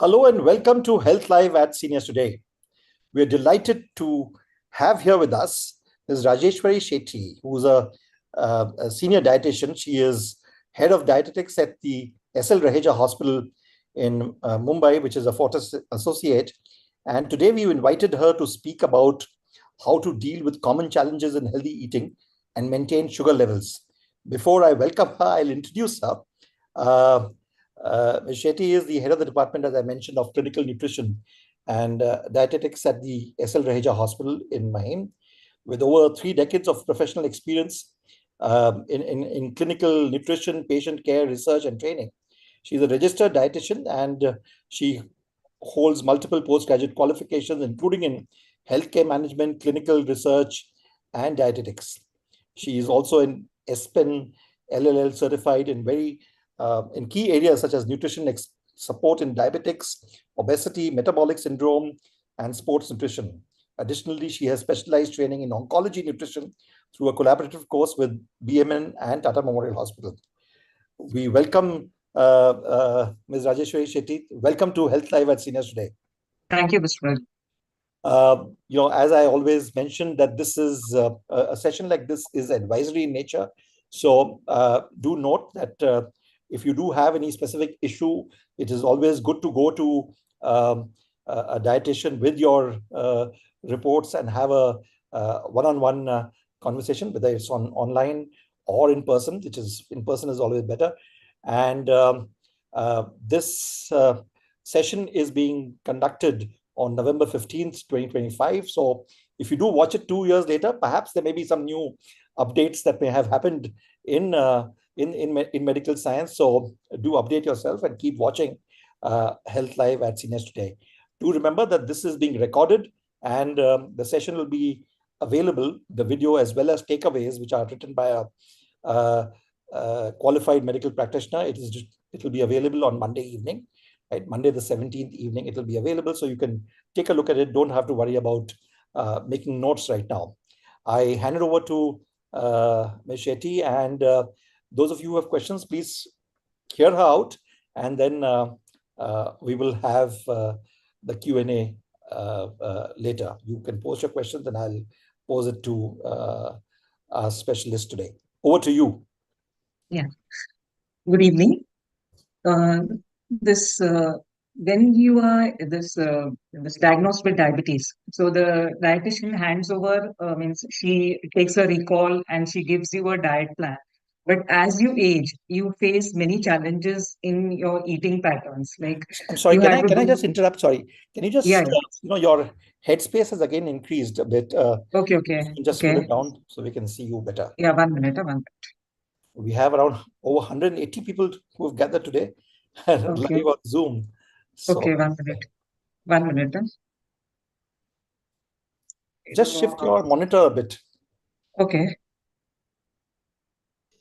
Hello and welcome to Health Live at Seniors Today. We are delighted to have here with us Ms. Rajeshwari Shetty, who's a senior dietitian. She is head of dietetics at the SL Raheja Hospital in Mumbai, which is a Fortis associate. And today we invited her to speak about how to deal with common challenges in healthy eating and maintain sugar levels. Before I welcome her, I'll introduce her. Ms. Shetty is the head of the department, as I mentioned, of clinical nutrition and dietetics at the SL Raheja Hospital in Mahim, with over 3 decades of professional experience in clinical nutrition, patient care, research, and training. She's a registered dietitian and she holds multiple postgraduate qualifications, including in healthcare management, clinical research, and dietetics. She is also an SPEN LLL certified in key areas such as nutrition support in diabetics, obesity, metabolic syndrome, and sports nutrition. Additionally, she has specialized training in oncology nutrition through a collaborative course with BMN and Tata Memorial Hospital. We welcome Ms. Rajeshwari Shetty. Welcome to Health Live at Seniors Today. Thank you, Mr. As I always mention, that this is a session like this is advisory in nature. So do note that if you do have any specific issue, it is always good to go to a dietitian with your reports and have a one-on-one conversation, whether it's online or in person, which is in person is always better. And this session is being conducted on November 15th, 2025. So if you do watch it 2 years later, perhaps there may be some new updates that may have happened in medical science. So do update yourself and keep watching Health Live at Seniors Today. Do remember that this is being recorded and the session will be available, the video as well as takeaways, which are written by a qualified medical practitioner. It will be available on Monday evening. Right, Monday the 17th evening, it will be available. So you can take a look at it. Don't have to worry about making notes right now. I hand it over to Ms. Shetty, and those of you who have questions, please hear her out, and then we will have the Q&A later. You can post your questions and I'll pose it to our specialist today. Over to you. Yeah. Good evening. When you are this diagnosed with diabetes, so the dietitian hands over, means she takes a recall and she gives you a diet plan. But as you age, you face many challenges in your eating patterns. Like, I'm sorry, you can have to I do, just interrupt? Sorry, can you just yeah, your headspace has again increased a bit. okay, Just slow okay, it down so we can see you better. yeah, 1 minute. We have around over 180 people who have gathered today Okay, live on Zoom. So okay, 1 minute. just shift your monitor a bit. Okay,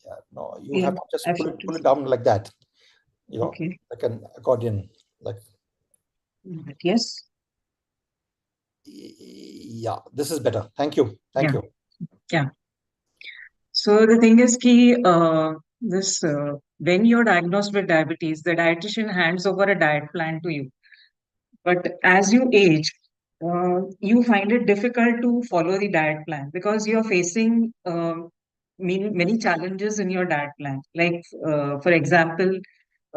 Yeah, no, you yeah, have to just I've pull it down like that. okay, Like an accordion. Like, yes, yeah, this is better. Thank you. Thank yeah, you. yeah. So the thing is this when you're diagnosed with diabetes, the dietitian hands over a diet plan to you. But as you age, you find it difficult to follow the diet plan because you're facing many challenges in your diet plan. Like, for example,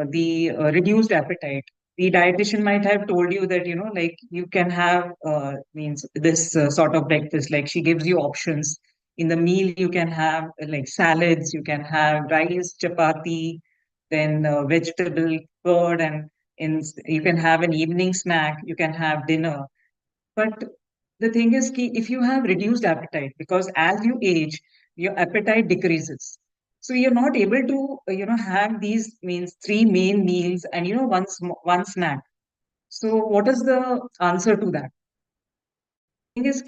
the reduced appetite. The dietitian might have told you that, like you can have means this sort of breakfast, like she gives you options. In the meal, you can have like salads, you can have rice, chapati, then vegetable, curd, and you can have an evening snack, you can have dinner. But the thing is, if you have reduced appetite, because as you age, your appetite decreases. So you're not able to, have these means three main meals and, one snack. So what is the answer to that? Thing is,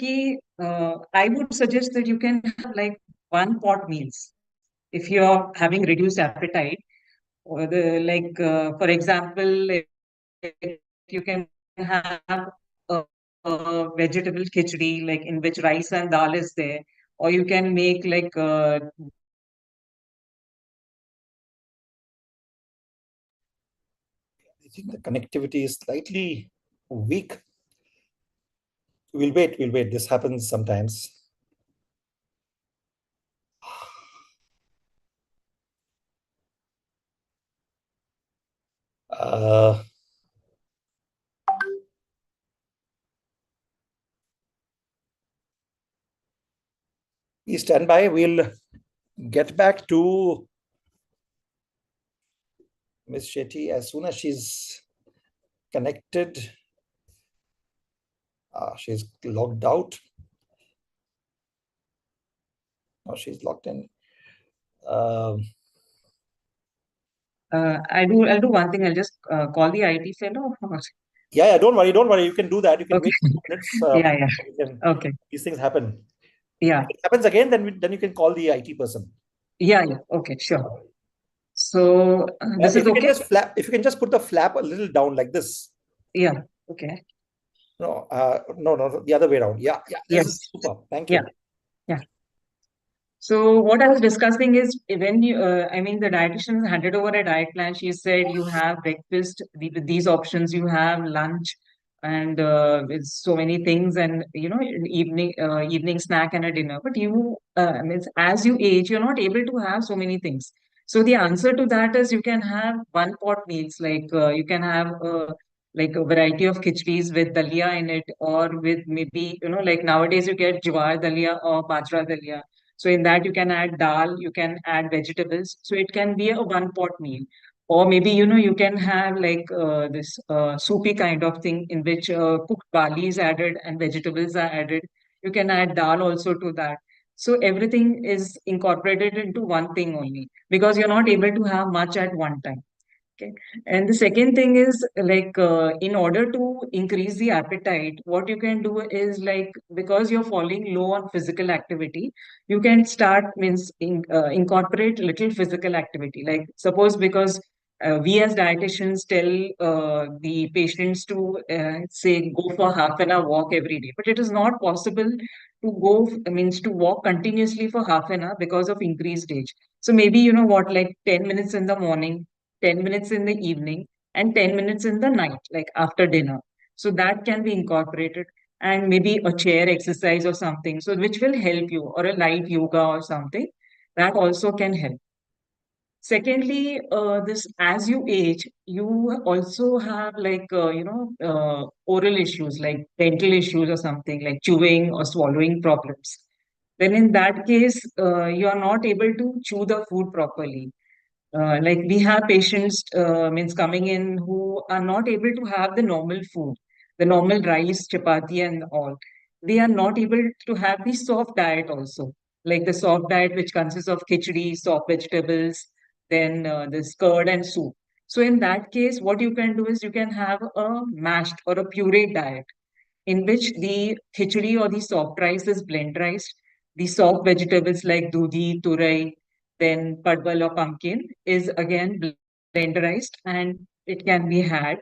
I would suggest that you can have like one pot meals if you're having reduced appetite. Or for example, like, you can have a, a vegetable khichdi, like in which rice and dal is there, or you can make like think the connectivity is slightly weak. We'll wait. This happens sometimes. Uh, Please stand by. We'll get back to Miss Shetty as soon as she's connected. She's logged out. No, she's logged in. Um, I'll do one thing. I'll just call the IT fellow. yeah, don't worry. You can do that. You can Okay. wait 2 minutes. Yeah, yeah. Okay. These things happen. Yeah. If it happens again, then you can call the IT person. Yeah, yeah. Okay, sure. So this If is you can okay? just if you can just put the flap a little down like this. Yeah. Okay. No, the other way around. Yeah, this is Yes. super. Thank Yeah. you. Yeah. So what I was discussing is when the dietitian has handed over a diet plan. She said you have breakfast with these options, you have lunch, and with so many things, and evening snack and a dinner. But means as you age, you're not able to have so many things. So the answer to that is you can have one pot meals, like you can have like a variety of khichdis with dalia in it, or with maybe like nowadays you get jawar dalia or bajra dalia, so in that you can add dal, you can add vegetables. So it can be a one pot meal. Or maybe, you can have like this soupy kind of thing in which cooked barley is added and vegetables are added. You can add dal also to that. So everything is incorporated into one thing only because you're not able to have much at one time. Okay. And the second thing is like in order to increase the appetite, what you can do is like because you're falling low on physical activity, you can start incorporate little physical activity. Like suppose because we as dietitians tell the patients to say go for half an hour walk every day, but it is not possible to means to walk continuously for half an hour because of increased age. So maybe what, like 10 minutes in the morning, 10 minutes in the evening, and 10 minutes in the night, like after dinner. So that can be incorporated, and maybe a chair exercise or something, so which will help you, or a light yoga or something that also can help. Secondly, this as you age, you also have like oral issues like dental issues or something like chewing or swallowing problems. Then in that case, you are not able to chew the food properly. Like we have patients means coming in who are not able to have the normal food, the normal rice, chapati, and all. They are not able to have the soft diet also, like the soft diet which consists of khichdi, soft vegetables, then this curd and soup. So in that case, what you can do is you can have a mashed or a pureed diet in which the khichdi or the soft rice is blend rice. The soft vegetables like dudi, turai, then padwal or pumpkin is again blenderized and it can be had.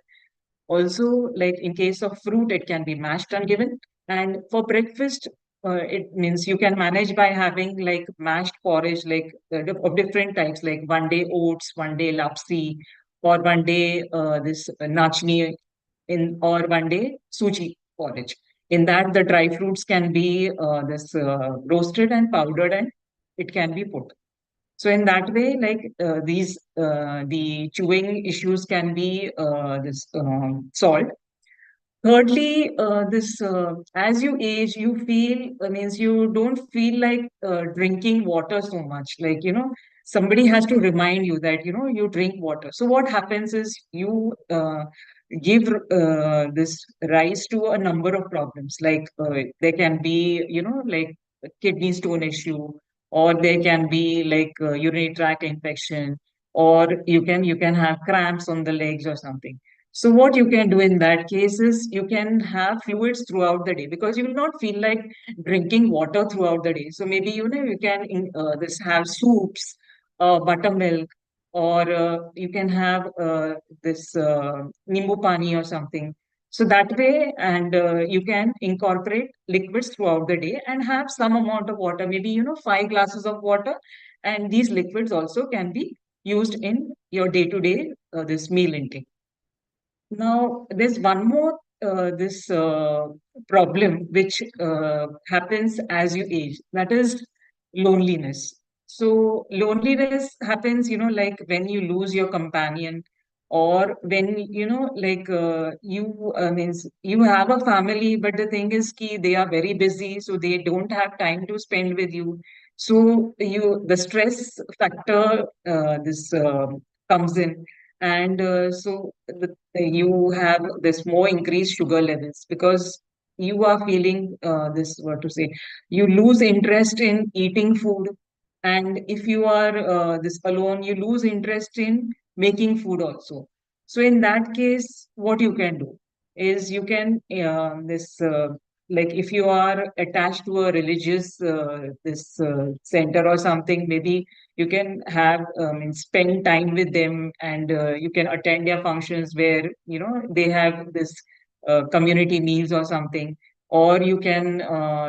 Also, like in case of fruit, it can be mashed and given. And for breakfast, it means you can manage by having like mashed porridge, like of different types, like one day oats, one day lapsi, or one day this nachni, or one day suji porridge. In that, the dry fruits can be this roasted and powdered, and it can be put. So in that way, like the chewing issues can be this solved. Thirdly, this as you age, you feel means you don't feel like drinking water so much. Like somebody has to remind you that you drink water. So what happens is you give this rise to a number of problems. Like there can be like a kidney stone issue, or there can be like urinary tract infection, or you can have cramps on the legs or something. So what you can do in that case is you can have fluids throughout the day because you will not feel like drinking water throughout the day. So maybe you can this have soups, buttermilk, or you can have this nimbu pani or something. So that way, and you can incorporate liquids throughout the day and have some amount of water. Maybe 5 glasses of water, and these liquids also can be used in your day-to-day this meal intake. Now, there's one more this problem which happens as you age. That is loneliness. So loneliness happens, like when you lose your companion, or when like you means you have a family, but the thing is, ki they are very busy, so they don't have time to spend with you. So the stress factor this comes in, and you have this more increased sugar levels because you are feeling this what to say, you lose interest in eating food, and if you are this alone, you lose interest in making food also. So in that case, what you can do is you can this like if you are attached to a religious this center or something, maybe you can have and spend time with them, and you can attend their functions where they have this community meals or something, or you can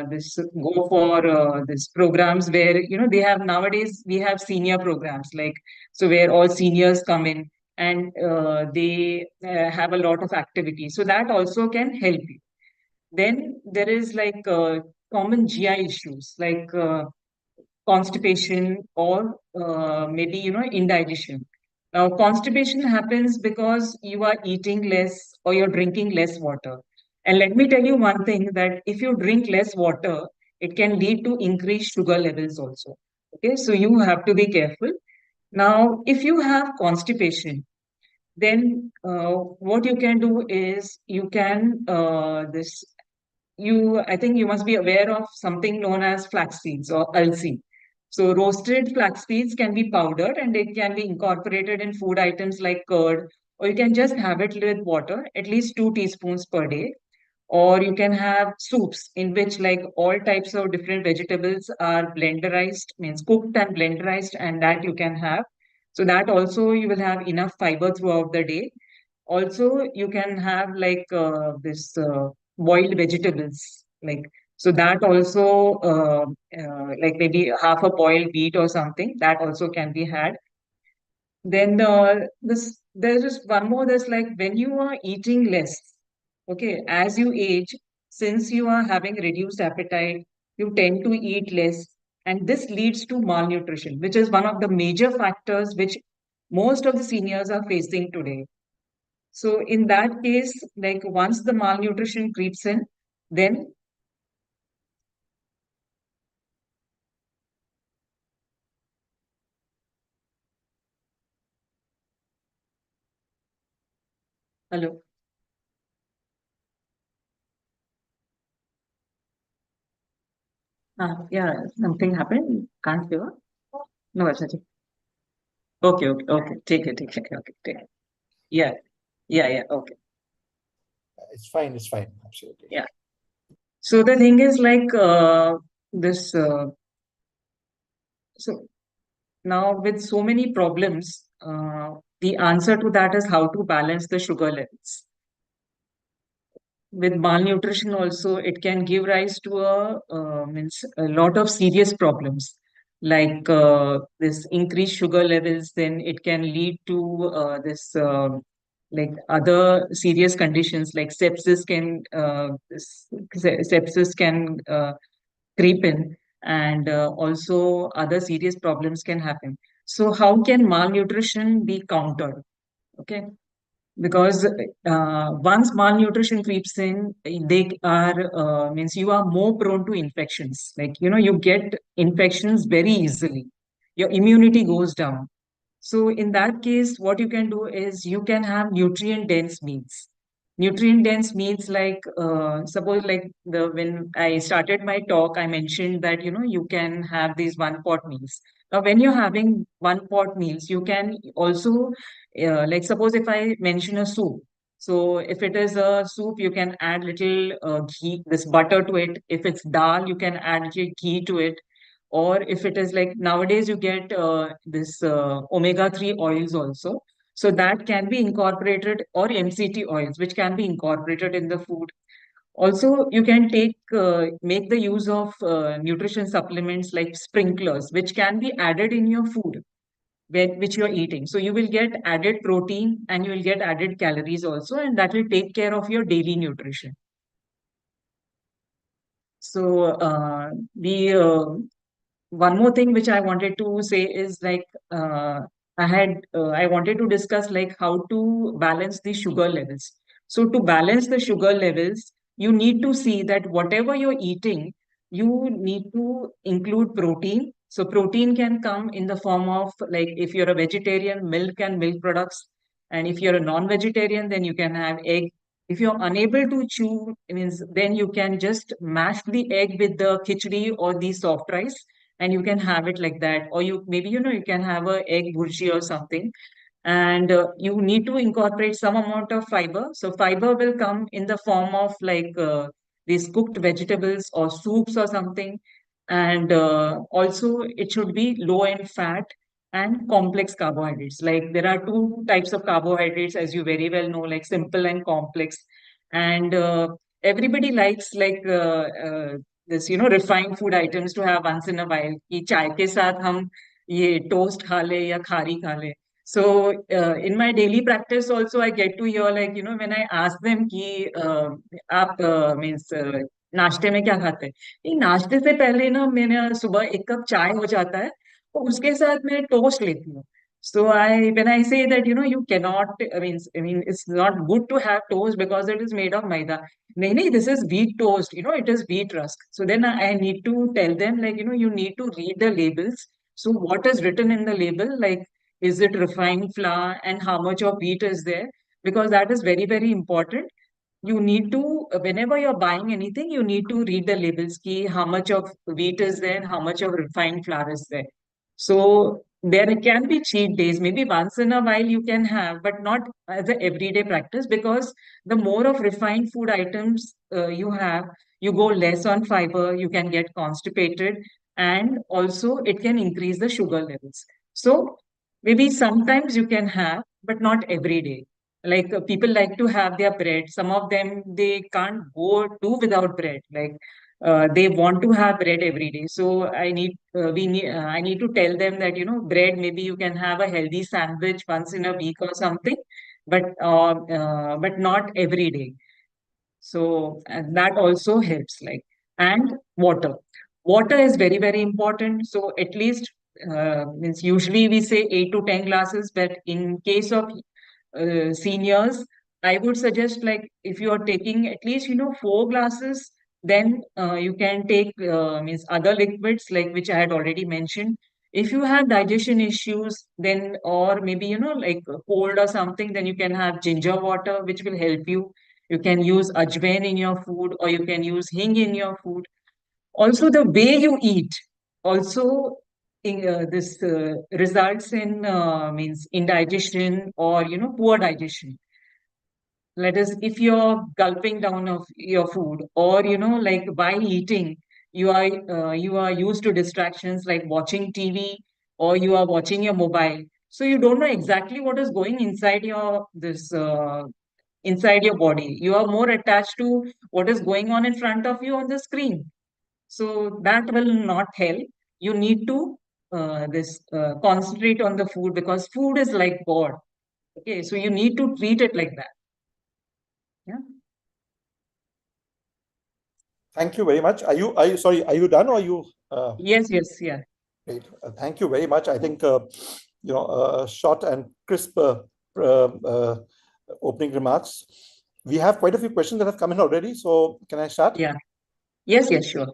this go for this programs where they have, nowadays we have senior programs, like so where all seniors come in, and they have a lot of activities, so that also can help you. Then there is like common GI issues like constipation, or maybe indigestion. Now constipation happens because you are eating less or you're drinking less water. And let me tell you one thing, that if you drink less water, it can lead to increased sugar levels also. Okay, so you have to be careful. Now if you have constipation, then what you can do is you can this you I think you must be aware of something known as flax seeds or alsi. So roasted flax seeds can be powdered and it can be incorporated in food items like curd, or you can just have it with water, at least 2 teaspoons per day. Or you can have soups in which like all types of different vegetables are blenderized, means cooked and blenderized, and that you can have. So that also you will have enough fiber throughout the day. Also, you can have like this boiled vegetables, like so that also like maybe half a boiled wheat or something that also can be had. Then this there's just one more. There's like when you are eating less, okay, as you age, since you are having reduced appetite, you tend to eat less, and this leads to malnutrition, which is one of the major factors which most of the seniors are facing today. So in that case, like once the malnutrition creeps in, then hello, yeah, something happened. Can't hear. No, it's okay. Okay, okay, okay. Take it, take it, okay, take it. Yeah, yeah, yeah. Okay, It's fine. It's fine. Absolutely. yeah. So the thing is like this. So now with so many problems, the answer to that is how to balance the sugar levels. With malnutrition also, it can give rise to means a lot of serious problems like this increased sugar levels. Then it can lead to this like other serious conditions like sepsis can sepsis can creep in, and also other serious problems can happen. So how can malnutrition be countered? Okay, because once malnutrition creeps in, they are means you are more prone to infections, like you get infections very easily, your immunity goes down. So in that case, what you can do is you can have nutrient dense meals. Nutrient dense means like suppose like the when I started my talk, I mentioned that you can have these one pot meals. Now, when you're having one pot meals, you can also like suppose if I mention a soup. So if it is a soup, you can add little ghee, this butter to it. If it's dal, you can add little ghee to it. Or if it is like nowadays you get this omega-3 oils also, so that can be incorporated, or MCT oils which can be incorporated in the food. Also you can take make the use of nutrition supplements like sprinklers which can be added in your food. which you're eating. So you will get added protein and you will get added calories also, and that will take care of your daily nutrition. So the one more thing which I wanted to say is like I wanted to discuss like how to balance the sugar levels. So to balance the sugar levels, you need to see that whatever you're eating, you need to include protein. So protein can come in the form of, like, if you're a vegetarian, milk and milk products, and if you're a non-vegetarian, then you can have egg. If you're unable to chew, means then you can just mash the egg with the khichdi or the soft rice, and you can have it like that. Or you maybe, you can have a egg burji or something. And you need to incorporate some amount of fiber. So fiber will come in the form of like these cooked vegetables or soups or something. And also it should be low in fat and complex carbohydrates. Like there are two types of carbohydrates, as you very well know, like simple and complex. And everybody likes like this, refined food items to have once in a while. कि चाय के साथ हम ये toast खा ले या खारी खा ले. So in my daily practice also, I get to hear like, when I ask them कि आप means नाश्ते में क्या खाते हैं? ये नाश्ते से पहले ना मैंने सुबह एक कप चाय हो जाता है और उसके साथ मैं टोस्ट लेती हूँ. So when I say that, you cannot, I mean, it's not good to have toast because it is made of maida. No, no, this is wheat toast, it is wheat rusk. So then I need to tell them like, you need to read the labels. So what is written in the label? Like, is it refined flour and how much of wheat is there? Because that is very, very important. You need to, whenever you're buying anything, you need to read the labels, key how much of wheat is there and how much of refined flour is there. So there can be cheat days, maybe once in a while you can have, but not as an everyday practice, because the more of refined food items you have, you go less on fiber, you can get constipated, and also it can increase the sugar levels. So maybe sometimes you can have, but not every day. Like people like to have their bread. Some of them, they can't go do without bread. Like they want to have bread every day. So I need to tell them that, bread, maybe you can have a healthy sandwich once in a week or something, but not every day. So and that also helps. Like, and water. Water is very, very important. So at least means usually we say 8 to 10 glasses, but in case of seniors, I would suggest like if you are taking at least 4 glasses, then you can take means other liquids like which I had already mentioned. If you have digestion issues, then or maybe like a cold or something, then you can have ginger water, which will help you. You can use ajwain in your food, or you can use hing in your food. Also, the way you eat also this results in means indigestion or poor digestion. Let us, if you're gulping down of your food, or like while eating, you are used to distractions like watching TV, or you are watching your mobile, so you don't know exactly what is going inside your this inside your body. You are more attached to what is going on in front of you on the screen. So that will not help. You need to this concentrate on the food, because food is like God. Okay, so you need to treat it like that. Yeah. Thank you very much. Are you sorry, are you done or are you Yes, yes, yeah. great. Thank you very much. I think short and crisp opening remarks. We have quite a few questions that have come in already. So can I start? Yeah. Yes, yes, sure.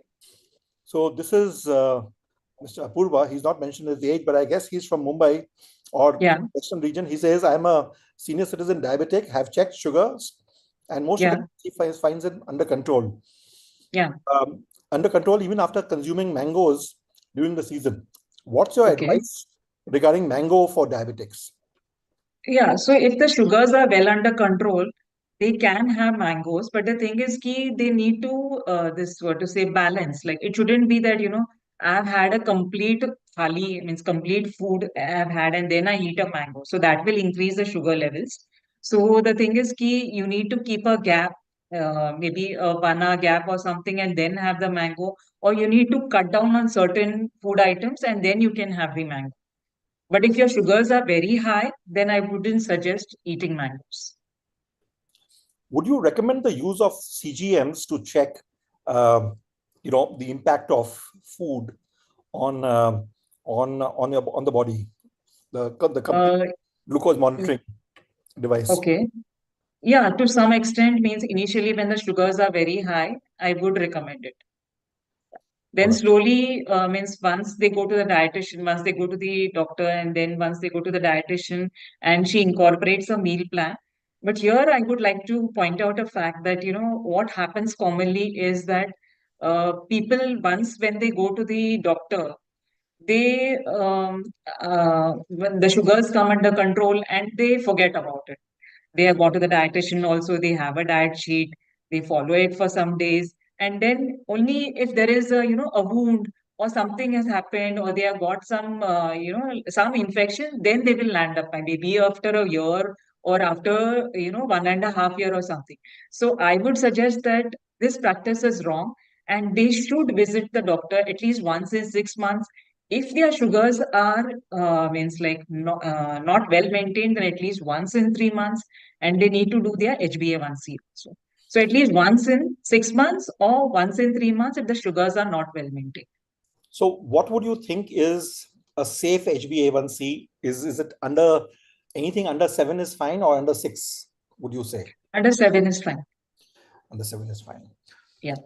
So this is Mr. Apurva. He's not mentioned his age, but I guess he's from Mumbai or Yeah, Western region. He says, I'm a senior citizen diabetic, have checked sugars, and most of the yeah, time he finds it under control. yeah. Under control even after consuming mangoes during the season. What's your Okay. advice regarding mango for diabetics? Yeah, so if the sugars are well under control, they can have mangoes. But the thing is, ki they need to this what to say balance. Like it shouldn't be that I've had a complete thali, means complete food I've had, and then I eat a mango. So that will increase the sugar levels. So the thing is, ki you need to keep a gap, maybe a 1 hour gap or something, and then have the mango. Or you need to cut down on certain food items, and then you can have the mango. But if your sugars are very high, then I wouldn't suggest eating mangoes. Would you recommend the use of CGMs to check, um, the impact of food on on the body, the complete Uh, glucose monitoring device? okay. Yeah, to some extent means initially when the sugars are very high, I would recommend it. All Then right. slowly means once they go to the dietitian, once they go to the doctor, and then once they go to the dietitian and she incorporates a meal plan. But here I would like to point out a fact that, what happens commonly is that people, once when they go to the doctor, they when the sugars come under control and they forget about it. They have gone to the dietitian also, they have a diet sheet, they follow it for some days, and then only if there is a a wound or something has happened or they have got some some infection, then they will land up by maybe after a year or after 1.5 year or something. So I would suggest that this practice is wrong and they should visit the doctor at least once in 6 months. If their sugars are means like not well maintained, then at least once in 3 months, and they need to do their HbA1c also. So at least once in 6 months or once in 3 months if the sugars are not well maintained. So, what would you think is a safe HbA1c? Is it under anything under 7 is fine, or under 6? Would you say Under 7 is fine. under 7 is fine? Yeah.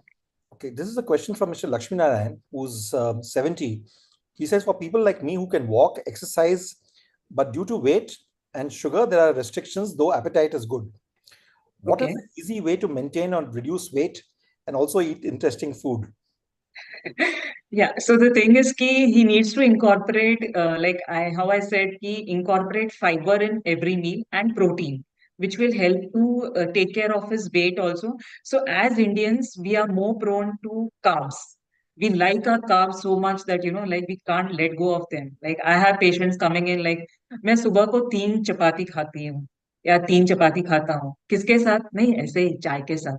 Okay, this is a question from Mr. Lakshmi Narayan, who's 70. He says, for people like me who can walk, exercise, but due to weight and sugar, there are restrictions, though appetite is good. What is Okay. the easy way to maintain or reduce weight and also eat interesting food? Yeah, so the thing is key, he needs to incorporate like I how I said, he incorporate fiber in every meal and protein, which will help to take care of his weight also. So as Indians, we are more prone to carbs. We like our carbs so much that like we can't let go of them. Like I have patients coming in like मैं सुबह को 3 चपाती खाती हूँ या 3 चपाती खाता हूँ किसके साथ नहीं ऐसे ही चाय के साथ.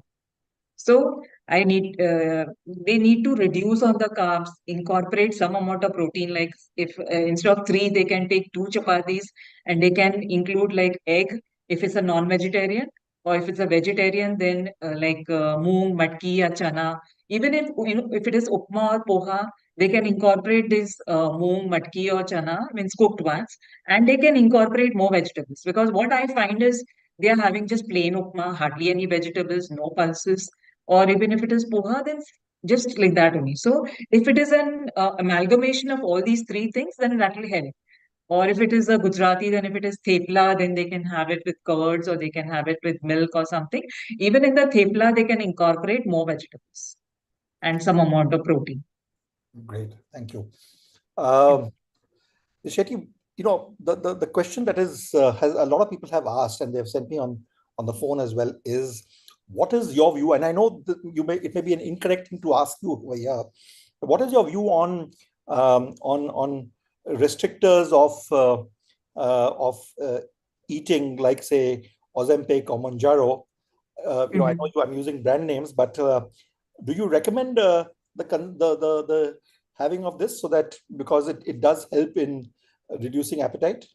So they need to reduce on the carbs, incorporate some amount of protein. Like if instead of three, they can take 2 chapatis and they can include like egg if it's a non-vegetarian, or if it's a vegetarian, then like moong, matki, or chana. Even if if it is upma or poha, they can incorporate this moong, matki, or chana, means cooked ones, and they can incorporate more vegetables. Because what I find is they are having just plain upma, hardly any vegetables, no pulses, or even if it is poha, then just like that only. So if it is an amalgamation of all these three things, then that will help. Or if it is a Gujarati, then if it is thepla, then they can have it with curds or they can have it with milk or something. Even in the thepla, they can incorporate more vegetables and some amount of protein. Great, thank you. Yeah. Shetty, the question that has a lot of people have asked and they've sent me on the phone as well is, what is your view? And I know that it may be an incorrect thing to ask you over here. But what is your view on restrictors of eating, like say Ozempic or Monjaro? I know Mhm. I'm using brand names, but do you recommend the having of this, so that because it does help in reducing appetite?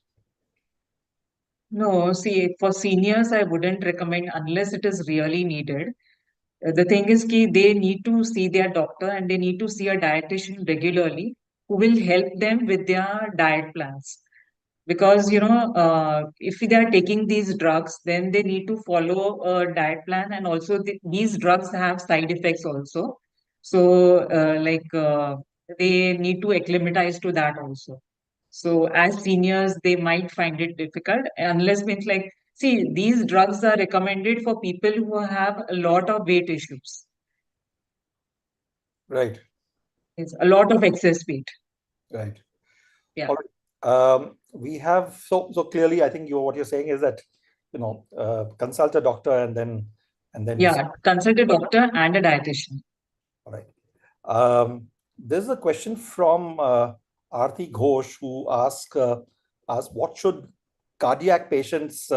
No, see, for seniors, I wouldn't recommend unless it is really needed. The thing is ki they need to see their doctor and they need to see a dietitian regularly who will help them with their diet plans. Because if they are taking these drugs, then they need to follow a diet plan, and also these drugs have side effects also. So they need to acclimatize to that also. So as seniors, they might find it difficult unless means like, see, these drugs are recommended for people who have a lot of weight issues. Right, It's a lot of excess weight. right. Yeah. All right. We have so clearly. I think what you're saying is that consult a doctor and then decide. Yeah. Consult a doctor and a dietitian. All right. There's a question from Aarti Ghosh, who asks, what should cardiac patients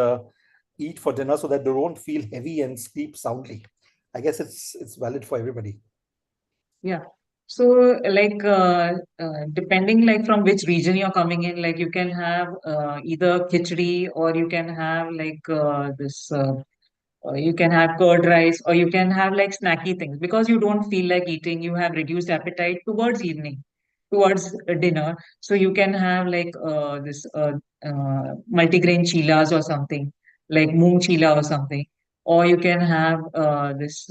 eat for dinner so that they don't feel heavy and sleep soundly? I guess it's valid for everybody. Yeah. So, like, depending like from which region you're coming in, like you can have either khichdi or you can have like this. You can have curd rice, or you can have like snacky things because you don't feel like eating. You have reduced appetite towards evening, towards dinner. So you can have like this multigrain chilas or something, like moong chila or something, or you can have this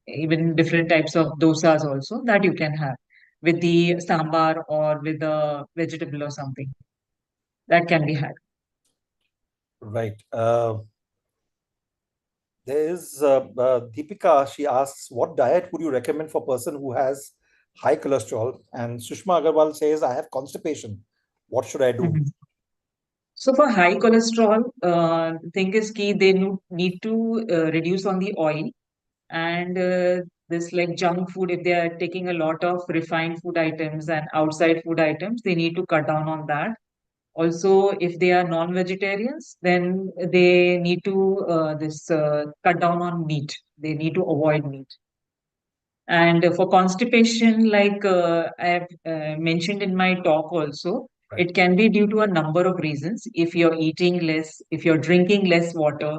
even different types of dosas also that you can have with the sambar or with the vegetable or something that can be had. Right. There is Deepika. She asks, "What diet would you recommend for a person who has high cholesterol?" And Sushma Agarwal says, "I have constipation. What should I do?" Mhm. So for high cholesterol, the thing is key they need to reduce on the oil and this like junk food. If they are taking a lot of refined food items and outside food items, they need to cut down on that. Also, if they are non-vegetarians, then they need to this cut down on meat. They need to avoid meat. And for constipation, like I have mentioned in my talk also, Right. it can be due to a number of reasons. If you're eating less, if you're drinking less water,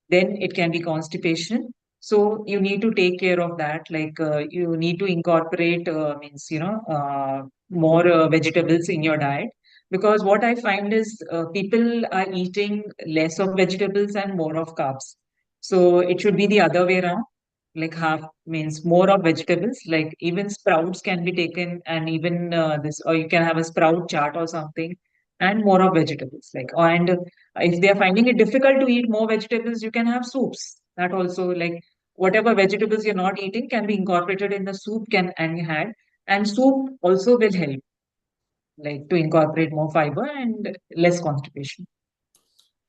then it can be constipation. So you need to take care of that. Like you need to incorporate, means, more vegetables in your diet. Because what I find is people are eating less of vegetables and more of carbs. So it should be the other way around, like half, means more of vegetables, like even sprouts can be taken, and even this, or you can have a sprout chart or something, and more of vegetables, like, and if they are finding it difficult to eat more vegetables, you can have soups that also, like whatever vegetables you're not eating can be incorporated in the soup can and had, and soup also will help like to incorporate more fiber and less constipation.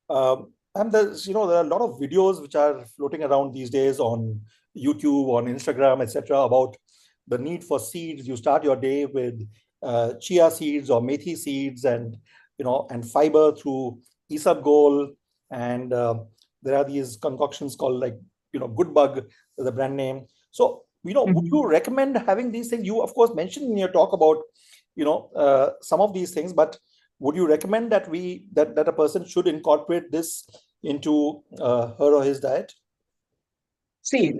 And there are a lot of videos which are floating around these days on YouTube, on Instagram, etc., about the need for seeds. You start your day with chia seeds or methi seeds, and and fiber through isabgol, and there are these concoctions called, like, Good Bug, the brand name. So, would Mhm. you recommend having these things? You, of course, mentioned in your talk about some of these things, but would you recommend that that a person should incorporate this into her or his diet? See,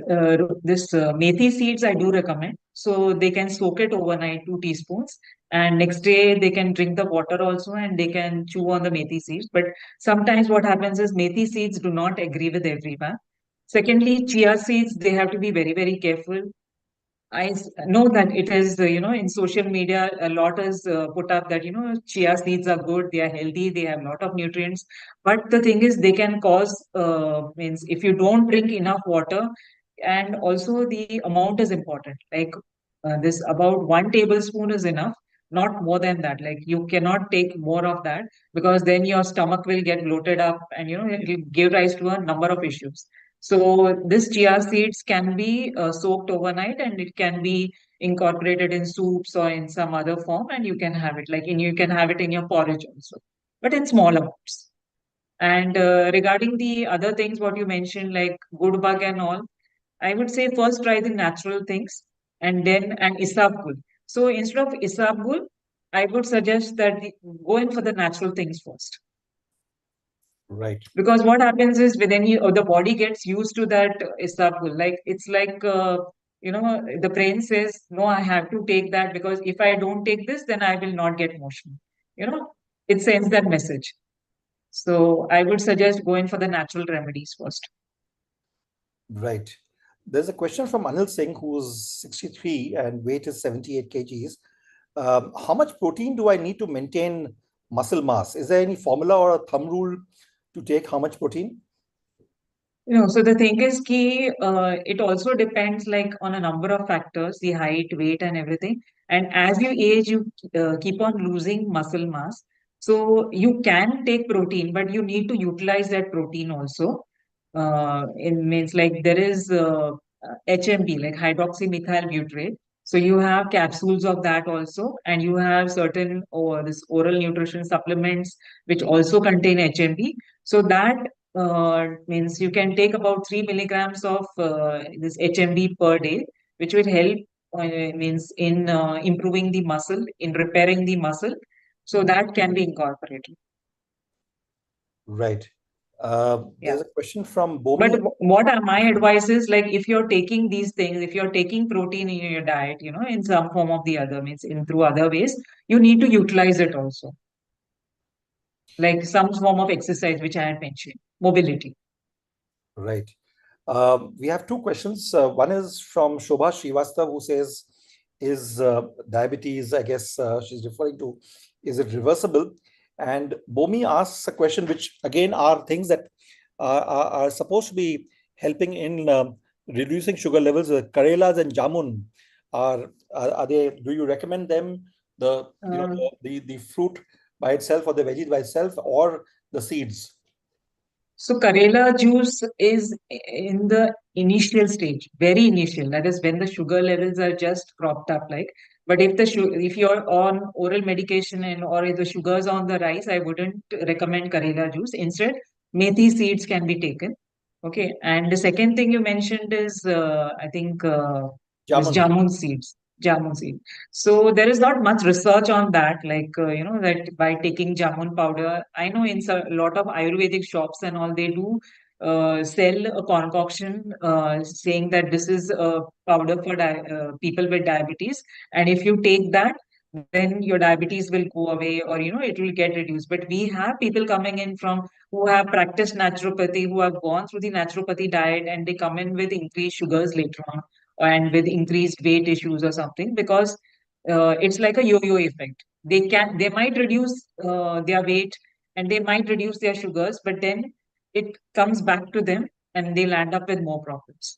this methi seeds I do recommend. So they can soak it overnight, 2 teaspoons, and next day they can drink the water also, and they can chew on the methi seeds. But sometimes what happens is methi seeds do not agree with everyone. Secondly, chia seeds, they have to be very, very careful. Know that it is, in social media, a lot is put up that, chia seeds are good, they are healthy, they have a lot of nutrients. But the thing is, they can cause, means if you don't drink enough water, and also the amount is important. Like this, about 1 tablespoon is enough, not more than that. Like you cannot take more of that because then your stomach will get bloated up and, it will give rise to a number of issues. So this chia seeds can be soaked overnight and it can be incorporated in soups or in some other form, and you can have it you can have it in your porridge also, but in small amounts. And regarding the other things what you mentioned, like good bug and all, I would say first try the natural things and then and isabgol. So instead of isabgol, I would suggest that go in for the natural things first, Right. because what happens is within you, or the body gets used to that isabgol. Like it's like the brain says, no, I have to take that because if I don't take this, then I will not get motion. You know, it sends that message. So I would suggest going for the natural remedies first. Right. There's a question from Anil Singh, who's 63 and weight is 78 kgs. How much protein do I need to maintain muscle mass? Is there any formula or a thumb rule to take how much protein? So the thing is key, it also depends like on a number of factors, the height, weight, and everything. And as you age, you keep on losing muscle mass. So you can take protein, but you need to utilize that protein also. It means like there is HMB, like hydroxymethyl butyrate. So you have capsules of that also, and you have certain this oral nutrition supplements which also contain HMB. So that means you can take about 3 milligrams of this HMB per day, which will help. means in improving the muscle, in repairing the muscle. So that can be incorporated. Right. Yeah. There's a question from But Bomi. what are my advice is, like, if you're taking these things, if you're taking protein in your diet, in some form of the other, means in through other ways, you need to utilize it also, like some form of exercise, which I had mentioned, mobility. Right. We have two questions. One is from Shobha Srivastav, who says, "Is diabetes, I guess she's referring to, is it reversible?" And Bomi asks a question which, again, are things that are supposed to be helping in reducing sugar levels. Karelas and jamun are they? Do you recommend them? The Uh, the fruit by itself, or the veggies by itself, or the seeds? So Karela juice is in the initial stage, very initial. That is when the sugar levels are just cropped up. Like, but if you're on oral medication and or if the sugars on the rise, I wouldn't recommend Karela juice. Instead, methi seeds can be taken. Okay, and the second thing you mentioned is I think this Jamun. jamun seeds. Jamun seed. So there is not much research on that, like that by taking jamun powder. I know in a lot of Ayurvedic shops and all, they do sell a concoction saying that this is a powder for people with diabetes, and if you take that, then your diabetes will go away, or it will get reduced. But we have people coming in from who have practiced naturopathy, who have gone through the naturopathy diet, and they come in with increased sugars later on, and with increased weight issues or something, because it's like a yo-yo effect. They might reduce their weight, and they might reduce their sugars, but then it comes back to them, and they'll end up with more problems.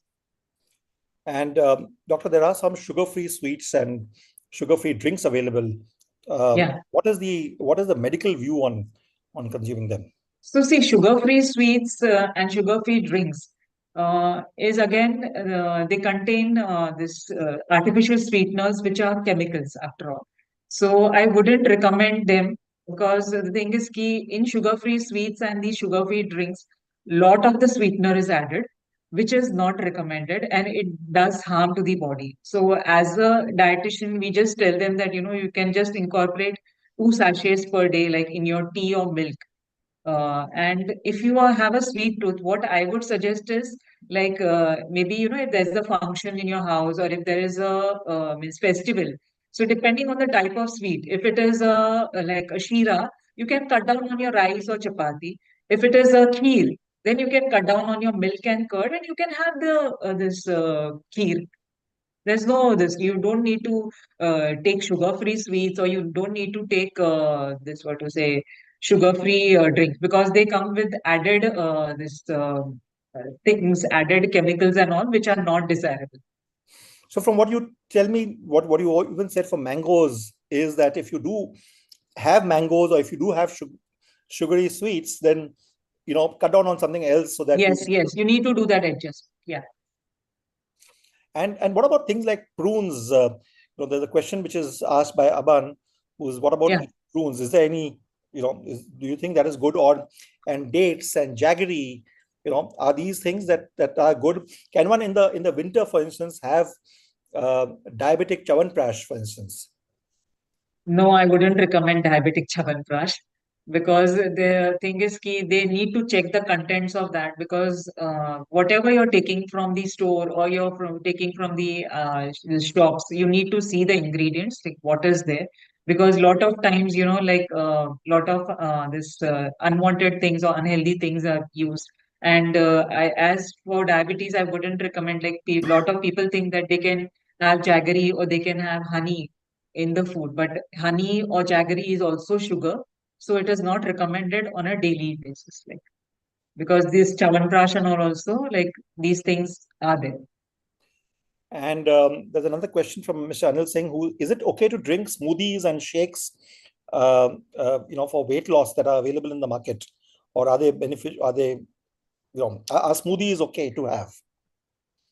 And doctor, there are some sugar-free sweets and sugar-free drinks available. Yeah. What is the medical view on consuming them? So see, sugar-free sweets and sugar-free drinks is again they contain this artificial sweeteners, which are chemicals after all. So I wouldn't recommend them, because the thing is key in sugar-free sweets and these sugar-free drinks, lot of the sweetener is added, which is not recommended, and it does harm to the body. So as a dietitian, we just tell them that you can just incorporate 2 sachets per day, like in your tea or milk. And if you have a sweet tooth, what I would suggest is, like, maybe if there's a function in your house, or if there is a means festival. So depending on the type of sweet, if it is like a shira, you can cut down on your rice or chapati. If it is a kheer, then you can cut down on your milk and curd, and you can have the this kheer. There's no this. You don't need to take sugar-free sweets, or you don't need to take this, what to say, sugar-free drinks, because they come with added things, added chemicals and all, which are not desirable. So from what you tell me, what you even said for mangoes is that if you do have mangoes, or if you do have sugary sweets, then cut down on something else so that you. Yes, yes, you need to do that adjustment. Yeah, And what about things like prunes? There's a question which is asked by Aban, who's, what about yeah. eating prunes? Is there any, do you think that is good? Or and dates and jaggery, are these things that are good? Can one in the winter, for instance, have diabetic Chyawanprash, for instance? No, I wouldn't recommend diabetic Chyawanprash, because the thing is key, they need to check the contents of that, because whatever you're taking from the store, or you're taking from the shops, you need to see the ingredients, like what is there, because lot of times, like lot of this unwanted things or unhealthy things are used. And as for diabetes, I wouldn't recommend, like, lot of people think that they can have jaggery or they can have honey in the food, but honey or jaggery is also sugar, so it is not recommended on a daily basis, like, because this chawanprash and all also, like, these things are there. And there's another question from Mr. Anil Singh, who, is it okay to drink smoothies and shakes, for weight loss, that are available in the market, or are they beneficial? Are they, are smoothies okay to have?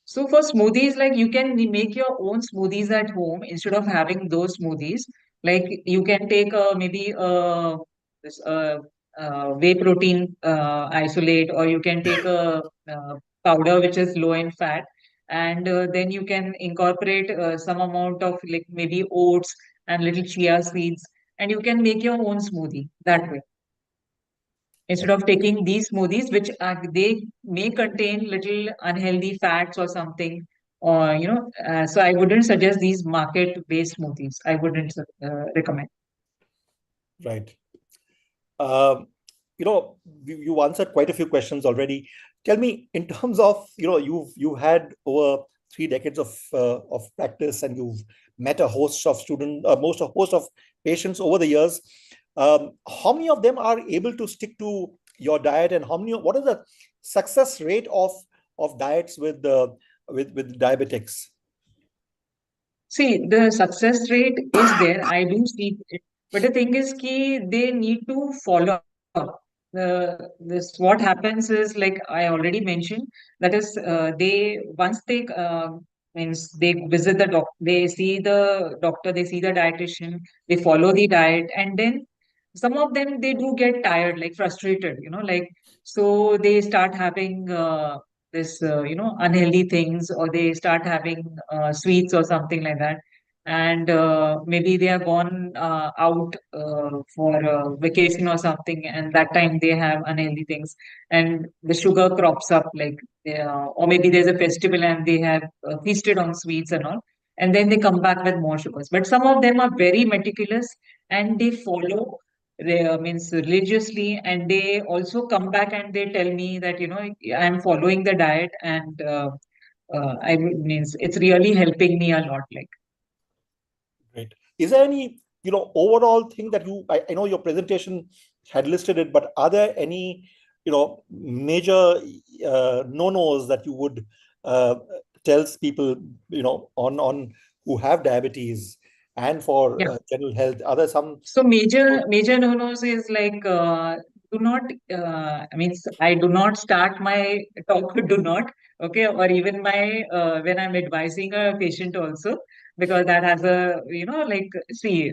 So for smoothies, like, you can make your own smoothies at home instead of having those smoothies. Like, you can take maybe this whey protein isolate, or you can take a powder which is low in fat, and then you can incorporate some amount of like maybe oats and little chia seeds, and you can make your own smoothie that way instead of taking these smoothies, which they may contain little unhealthy fats or something, or so I wouldn't suggest these market-based smoothies. I wouldn't recommend. Right. Um, you answered quite a few questions already. Tell me, in terms of, you've had over 3 decades of practice, and you've met a host of students, host of patients over the years. How many of them are able to stick to your diet, and what is the success rate of diets with diabetics? See, the success rate is there. I do see it. But the thing is, ki they need to follow up. This what happens is like I already mentioned. That is, they once they means they visit the doc, they see the doctor, they see the dietitian, they follow the diet, and then some of them they do get tired, like frustrated. Like so they start having this unhealthy things, or they start having sweets or something like that, and maybe they are gone out for vacation or something, and that time they have unhealthy things, and the sugar crops up, like or maybe there's a festival and they have feasted on sweets and all, and then they come back with more sugars. But some of them are very meticulous, and they follow means religiously, and they also come back and they tell me that I'm following the diet, and means it's really helping me a lot, like. Great. Is there any, overall thing that I know your presentation had listed it, but are there any, major no-nos that you would uh, tell people, on who have diabetes and for Yeah. general health? Are there some? So major no-nos is like do not I mean I do not start my talk with do not, okay, or even my when I'm advising a patient also, because that has a like see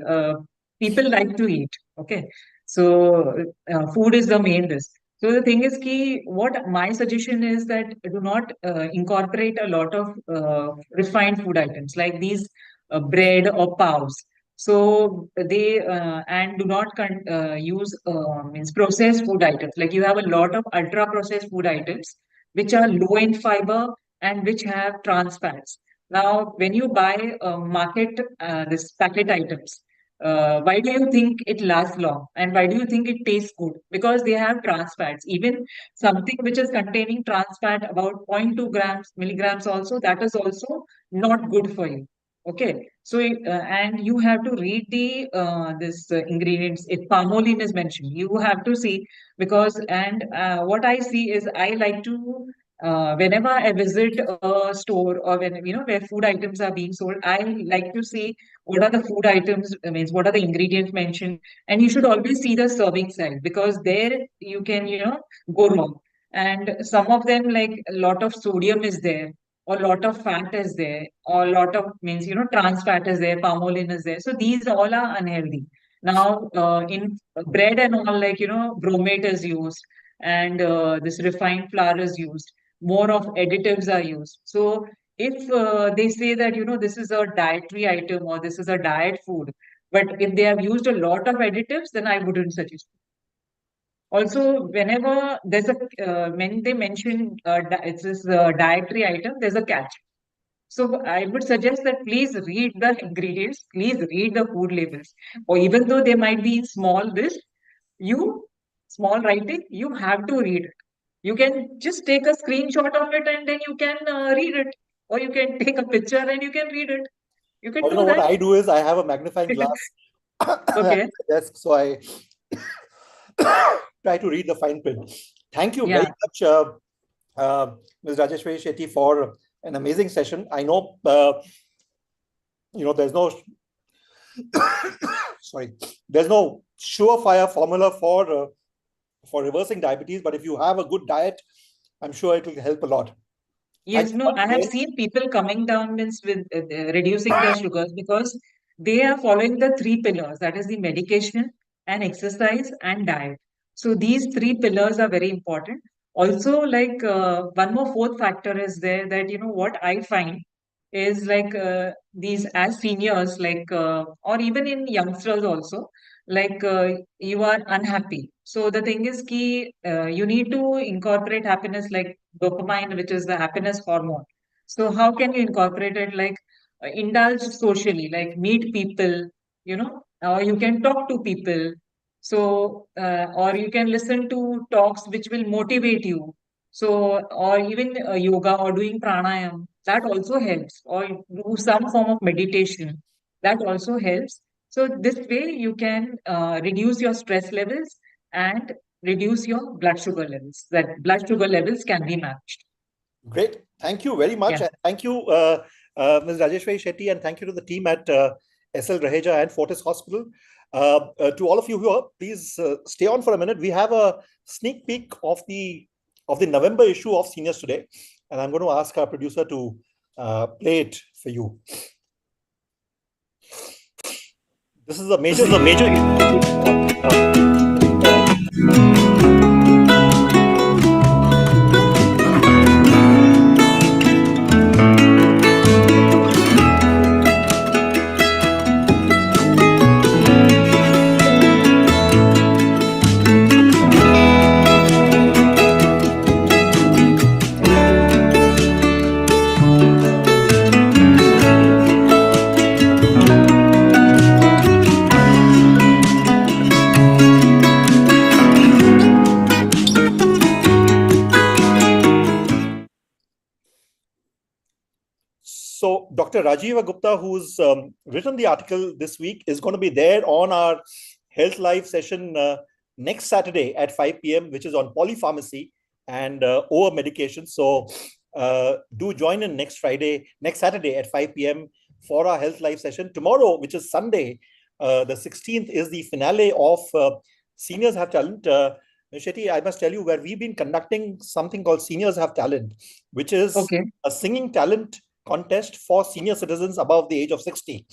people like to eat, okay, so food is the main risk. So the thing is key, what my suggestion is that do not incorporate a lot of refined food items like these bread or paws. So they and do not use means processed food items. Like you have a lot of ultra processed food items which are low in fiber and which have trans fats. Now, when you buy market this packet items, why do you think it lasts long and why do you think it tastes good? Because they have trans fats. Even something which is containing trans fat about zero point 0.2 grams milligrams also, that is also not good for you. Okay, so and you have to read the this ingredients. If palm oil is mentioned, you have to see, because and what I see is I like to whenever I visit a store or when where food items are being sold, I like to see what are the food items, means what are the ingredients mentioned, and you should always see the serving size, because there you can go wrong. And some of them, like a lot of sodium is there, or a lot of fat is there, or a lot of means trans fat is there, palm oil is there. So these all are unhealthy. Now in bread and all, like bromate is used, and this refined flour is used. More of additives are used. So if they say that this is a dietary item or this is a diet food, but if they have used a lot of additives, then I wouldn't suggest. Also, whenever there's a when they mention it's this dietary item, there's a catch. So I would suggest that please read the ingredients, please read the food labels, or even though they might be in small this, you small writing, you have to read it. You can just take a screenshot of it and then you can read it, or you can take a picture and you can read it. You can Or do what that. I do is I have a magnifying glass at my Okay. desk, so I try to read the fine print. Thank you very Yeah. much, Ms. Rajeshwari Shetty, for an amazing session. I know, there's no, sorry, there's no surefire formula for reversing diabetes, but if you have a good diet, I'm sure it will help a lot. Thank Yes, you no, once I have again. seen people coming down means with reducing their sugars because they are following the three pillars, that is the medication and exercise and diet. So these three pillars are very important. Also, like one more fourth factor is there, that what I find is like these as seniors, like or even in youngsters also, like you are unhappy. So the thing is key, you need to incorporate happiness, like dopamine, which is the happiness hormone. So how can you incorporate it? Like indulge socially, like meet people, or you can talk to people. So, or you can listen to talks which will motivate you. So, or even yoga or doing pranayam, that also helps, or do some form of meditation, that also helps. So, this way you can reduce your stress levels and reduce your blood sugar levels. That blood sugar levels can be managed. Great. Thank you very much. Yeah. And thank you, Ms. Rajeshwari Shetty, and thank you to the team at SL Raheja and Fortis Hospital. To all of you here, please stay on for a minute. We have a sneak peek of the November issue of Seniors Today, and I'm going to ask our producer to play it for you. This is a major. So Dr. Rajiva Gupta, who's written the article this week, is going to be there on our Health Live session next Saturday at 5 p.m., which is on polypharmacy and over medication. So do join in next Saturday at 5 p.m. for our Health Live session. Tomorrow, which is Sunday, the 16th, is the finale of Seniors Have Talent. Shetty, I must tell you, where we've been conducting something called Seniors Have Talent, which is a singing talent contest for senior citizens above the age of 60.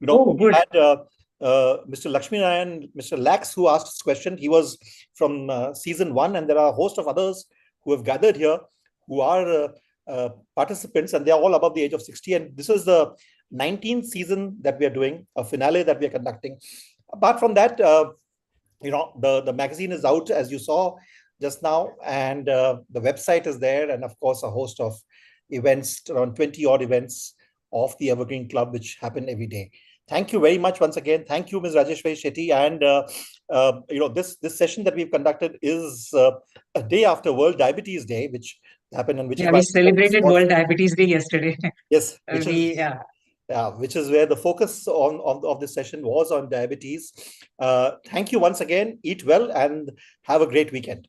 We had Mr. Lakshmi Narayan, Mr. Lax, who asked this question. He was from season 1, and there are a host of others who have gathered here who are participants, and they are all above the age of 60. And this is the 19th season that we are doing, a finale that we are conducting. Apart from that, the magazine is out, as you saw just now, and the website is there, and of course a host of events, around 20 odd events of the Evergreen Club, which happen every day. Thank you very much once again. Thank you, Ms. Rajeshwari Shetty. And this session that we've conducted is a day after World Diabetes Day, which happened, and which is why we celebrated World Diabetes Day yesterday. Yes, which is where the focus of this session was on diabetes. Thank you once again. Eat well and have a great weekend.